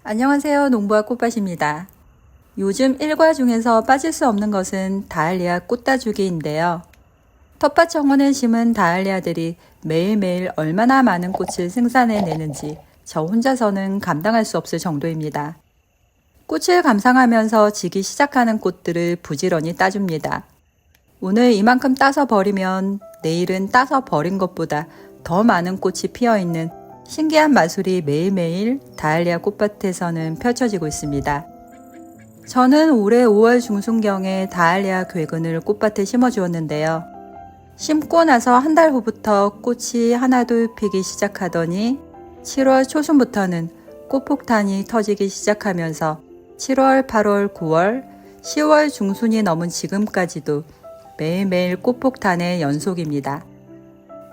안녕하세요. 농부와 꽃밭입니다. 요즘 일과 중에서 빠질 수 없는 것은 다알리아 꽃 따주기인데요. 텃밭 정원에 심은 다알리아들이 매일매일 얼마나 많은 꽃을 생산해내는지 저 혼자서는 감당할 수 없을 정도입니다. 꽃을 감상하면서 지기 시작하는 꽃들을 부지런히 따줍니다. 오늘 이만큼 따서 버리면 내일은 따서 버린 것보다 더 많은 꽃이 피어있는 신기한 마술이 매일매일 다알리아 꽃밭에서는 펼쳐지고 있습니다. 저는 올해 5월 중순경에 다알리아 괴근을 꽃밭에 심어주었는데요. 심고 나서 한 달 후부터 꽃이 하나둘 피기 시작하더니 7월 초순부터는 꽃폭탄이 터지기 시작하면서 7월, 8월, 9월, 10월 중순이 넘은 지금까지도 매일매일 꽃폭탄의 연속입니다.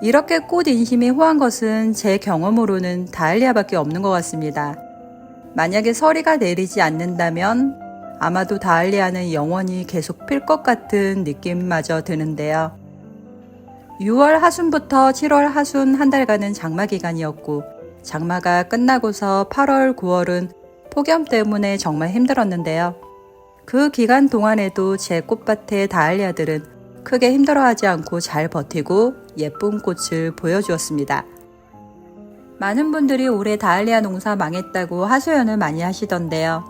이렇게 꽃 인심이 호한 것은 제 경험으로는 다알리아밖에 없는 것 같습니다. 만약에 서리가 내리지 않는다면 아마도 다알리아는 영원히 계속 필 것 같은 느낌마저 드는데요. 6월 하순부터 7월 하순 한 달간은 장마 기간이었고 장마가 끝나고서 8월, 9월은 폭염 때문에 정말 힘들었는데요. 그 기간 동안에도 제 꽃밭의 다알리아들은 크게 힘들어하지 않고 잘 버티고 예쁜 꽃을 보여주었습니다. 많은 분들이 올해 다알리아 농사 망했다고 하소연을 많이 하시던데요.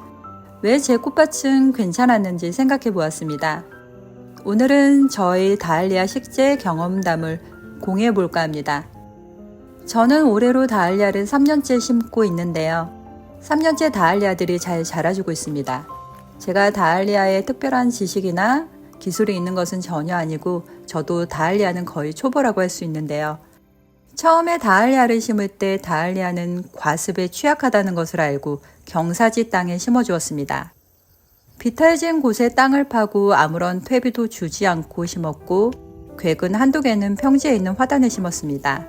왜 제 꽃밭은 괜찮았는지 생각해 보았습니다. 오늘은 저의 다알리아 식재 경험담을 공유해 볼까 합니다. 저는 올해로 다알리아를 3년째 심고 있는데요. 3년째 다알리아들이 잘 자라주고 있습니다. 제가 다알리아에 특별한 지식이나 기술이 있는 것은 전혀 아니고 저도 다알리아는 거의 초보라고 할 수 있는데요. 처음에 다알리아를 심을 때 다알리아는 과습에 취약하다는 것을 알고 경사지 땅에 심어주었습니다. 비탈진 곳에 땅을 파고 아무런 퇴비도 주지 않고 심었고 괴근 한두 개는 평지에 있는 화단에 심었습니다.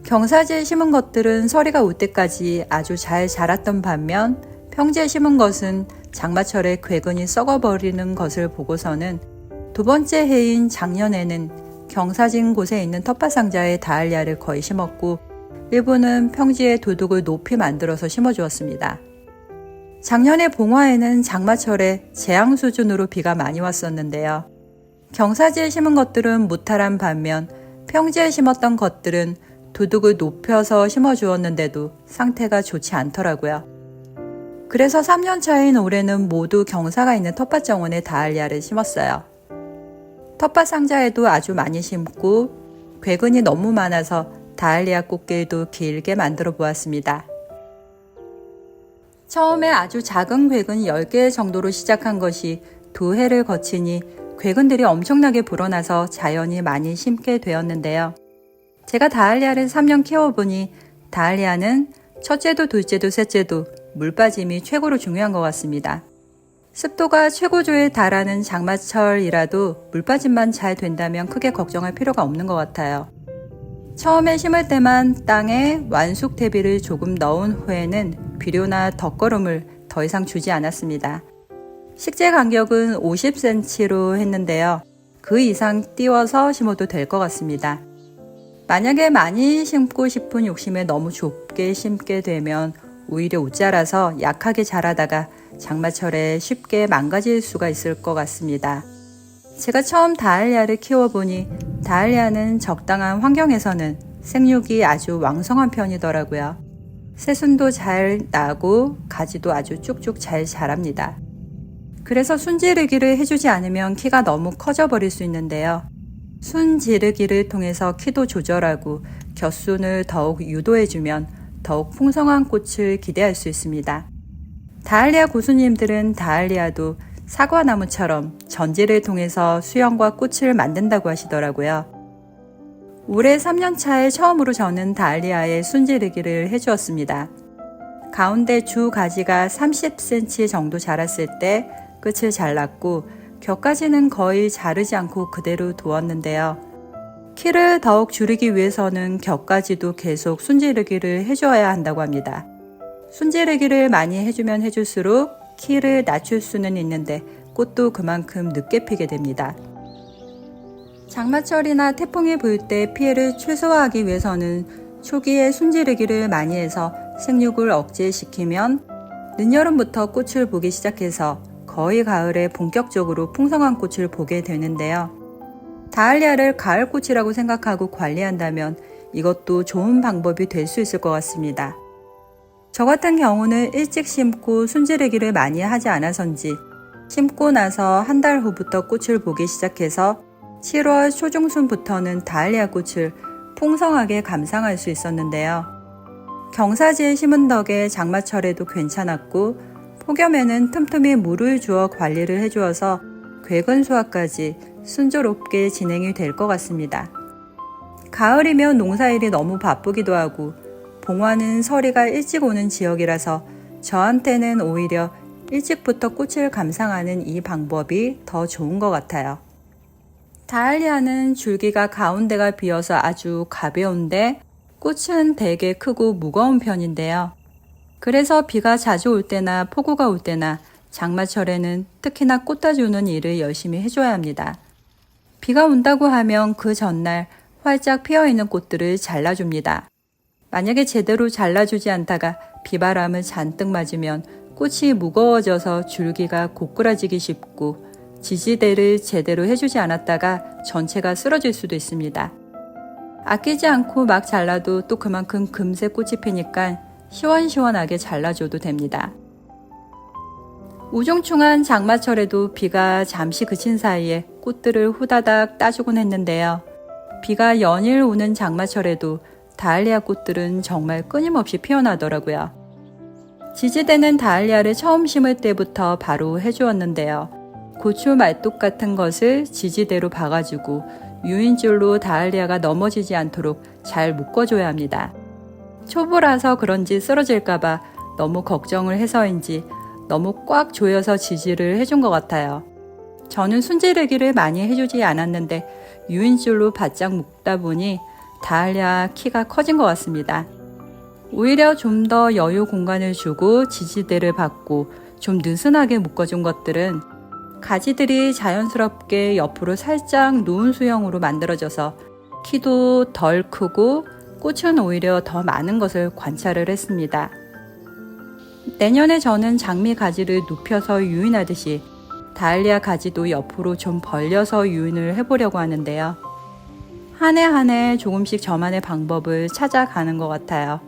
경사지에 심은 것들은 서리가 올 때까지 아주 잘 자랐던 반면 평지에 심은 것은 장마철에 괴근이 썩어버리는 것을 보고서는 두 번째 해인 작년에는 경사진 곳에 있는 텃밭 상자에 다알리아를 거의 심었고 일부는 평지에 도둑을 높이 만들어서 심어주었습니다. 작년에 봉화에는 장마철에 재앙 수준으로 비가 많이 왔었는데요. 경사지에 심은 것들은 무탈한 반면 평지에 심었던 것들은 도둑을 높여서 심어주었는데도 상태가 좋지 않더라고요. 그래서 3년 차인 올해는 모두 경사가 있는 텃밭 정원에 다알리아를 심었어요. 텃밭 상자에도 아주 많이 심고 괴근이 너무 많아서 다알리아 꽃길도 길게 만들어 보았습니다. 처음에 아주 작은 괴근 10개 정도로 시작한 것이 2해를 거치니 괴근들이 엄청나게 불어나서 자연히 많이 심게 되었는데요. 제가 다알리아를 3년 키워보니 다알리아는 첫째도 둘째도 셋째도 물 빠짐이 최고로 중요한 것 같습니다. 습도가 최고조에 달하는 장마철이라도 물 빠짐만 잘 된다면 크게 걱정할 필요가 없는 것 같아요. 처음에 심을 때만 땅에 완숙 퇴비를 조금 넣은 후에는 비료나 덧거름을 더 이상 주지 않았습니다. 식재 간격은 50cm로 했는데요. 그 이상 띄워서 심어도 될 것 같습니다. 만약에 많이 심고 싶은 욕심에 너무 좁게 심게 되면 오히려 못 자라서 약하게 자라다가 장마철에 쉽게 망가질 수가 있을 것 같습니다. 제가 처음 다알리아를 키워보니 다알리아는 적당한 환경에서는 생육이 아주 왕성한 편이더라고요. 새순도 잘 나고 가지도 아주 쭉쭉 잘 자랍니다. 그래서 순지르기를 해주지 않으면 키가 너무 커져버릴 수 있는데요. 순지르기를 통해서 키도 조절하고 겹순을 더욱 유도해주면 더욱 풍성한 꽃을 기대할 수 있습니다. 다알리아 고수님들은 다알리아도 사과나무처럼 전지를 통해서 수영과 꽃을 만든다고 하시더라고요. 올해 3년차에 처음으로 저는 다알리아에 순지르기를 해주었습니다. 가운데 주 가지가 30cm 정도 자랐을 때 끝을 잘랐고 곁가지는 거의 자르지 않고 그대로 두었는데요. 키를 더욱 줄이기 위해서는 곁가지도 계속 순지르기를 해줘야 한다고 합니다. 순지르기를 많이 해주면 해줄수록 키를 낮출 수는 있는데 꽃도 그만큼 늦게 피게 됩니다. 장마철이나 태풍이 불 때 피해를 최소화하기 위해서는 초기에 순지르기를 많이 해서 생육을 억제시키면 늦여름부터 꽃을 보기 시작해서 거의 가을에 본격적으로 풍성한 꽃을 보게 되는데요. 다알리아를 가을꽃이라고 생각하고 관리한다면 이것도 좋은 방법이 될 수 있을 것 같습니다. 저 같은 경우는 일찍 심고 순지르기를 많이 하지 않아서인지 심고 나서 한 달 후부터 꽃을 보기 시작해서 7월 초중순부터는 다알리아 꽃을 풍성하게 감상할 수 있었는데요. 경사지에 심은 덕에 장마철에도 괜찮았고 폭염에는 틈틈이 물을 주어 관리를 해주어서 궤근 수확까지 순조롭게 진행이 될 것 같습니다. 가을이면 농사일이 너무 바쁘기도 하고 봉화는 서리가 일찍 오는 지역이라서 저한테는 오히려 일찍부터 꽃을 감상하는 이 방법이 더 좋은 것 같아요. 다알리아는 줄기가 가운데가 비어서 아주 가벼운데 꽃은 되게 크고 무거운 편인데요. 그래서 비가 자주 올 때나 폭우가 올 때나 장마철에는 특히나 꽃 따주는 일을 열심히 해줘야 합니다. 비가 온다고 하면 그 전날 활짝 피어있는 꽃들을 잘라줍니다. 만약에 제대로 잘라주지 않다가 비바람을 잔뜩 맞으면 꽃이 무거워져서 줄기가 고꾸라지기 쉽고 지지대를 제대로 해주지 않았다가 전체가 쓰러질 수도 있습니다. 아끼지 않고 막 잘라도 또 그만큼 금세 꽃이 피니까 시원시원하게 잘라줘도 됩니다. 우중충한 장마철에도 비가 잠시 그친 사이에 꽃들을 후다닥 따주곤 했는데요. 비가 연일 오는 장마철에도 다알리아 꽃들은 정말 끊임없이 피어나더라고요. 지지대는 다알리아를 처음 심을 때부터 바로 해주었는데요. 고추 말뚝 같은 것을 지지대로 박아주고 유인줄로 다알리아가 넘어지지 않도록 잘 묶어줘야 합니다. 초보라서 그런지 쓰러질까봐 너무 걱정을 해서인지 너무 꽉 조여서 지지를 해준 것 같아요. 저는 순지르기를 많이 해주지 않았는데 유인줄로 바짝 묶다 보니 다알리아 키가 커진 것 같습니다. 오히려 좀 더 여유 공간을 주고 지지대를 받고 좀 느슨하게 묶어준 것들은 가지들이 자연스럽게 옆으로 살짝 누운 수형으로 만들어져서 키도 덜 크고 꽃은 오히려 더 많은 것을 관찰을 했습니다. 내년에 저는 장미 가지를 눕혀서 유인하듯이 다알리아 가지도 옆으로 좀 벌려서 유인을 해보려고 하는데요. 한 해 한 해 조금씩 저만의 방법을 찾아가는 것 같아요.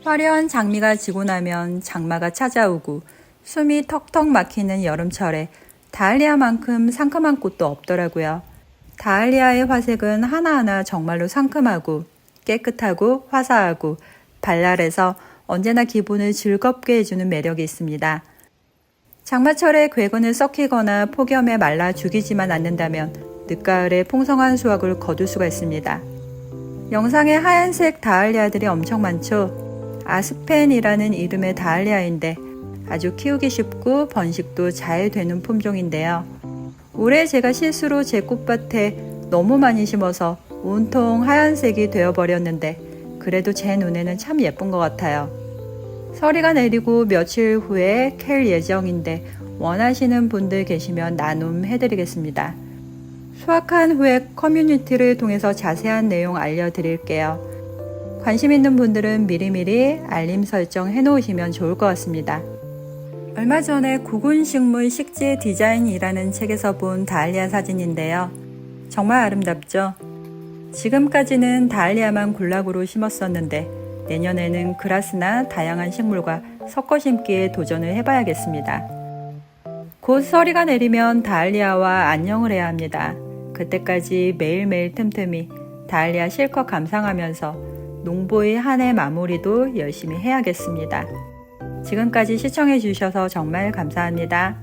화려한 장미가 지고 나면 장마가 찾아오고 숨이 턱턱 막히는 여름철에 다알리아만큼 상큼한 꽃도 없더라고요. 다알리아의 화색은 하나하나 정말로 상큼하고 깨끗하고 화사하고 발랄해서 언제나 기분을 즐겁게 해주는 매력이 있습니다. 장마철에 궤근을 썩히거나 폭염에 말라 죽이지만 않는다면 늦가을에 풍성한 수확을 거둘 수가 있습니다. 영상에 하얀색 다알리아들이 엄청 많죠. 아스펜이라는 이름의 다알리아인데 아주 키우기 쉽고 번식도 잘 되는 품종인데요. 올해 제가 실수로 제 꽃밭에 너무 많이 심어서 온통 하얀색이 되어버렸는데 그래도 제 눈에는 참 예쁜 것 같아요. 서리가 내리고 며칠 후에 캘 예정인데 원하시는 분들 계시면 나눔해드리겠습니다. 수확한 후에 커뮤니티를 통해서 자세한 내용 알려드릴게요. 관심 있는 분들은 미리미리 알림 설정 해놓으시면 좋을 것 같습니다. 얼마 전에 구근식물 식재 디자인이라는 책에서 본 다알리아 사진인데요. 정말 아름답죠? 지금까지는 다알리아만 군락으로 심었었는데 내년에는 그라스나 다양한 식물과 섞어 심기에 도전을 해봐야겠습니다. 곧 서리가 내리면 다알리아와 안녕을 해야 합니다. 그때까지 매일매일 틈틈이 다알리아 실컷 감상하면서 농부의 한 해 마무리도 열심히 해야겠습니다. 지금까지 시청해 주셔서 정말 감사합니다.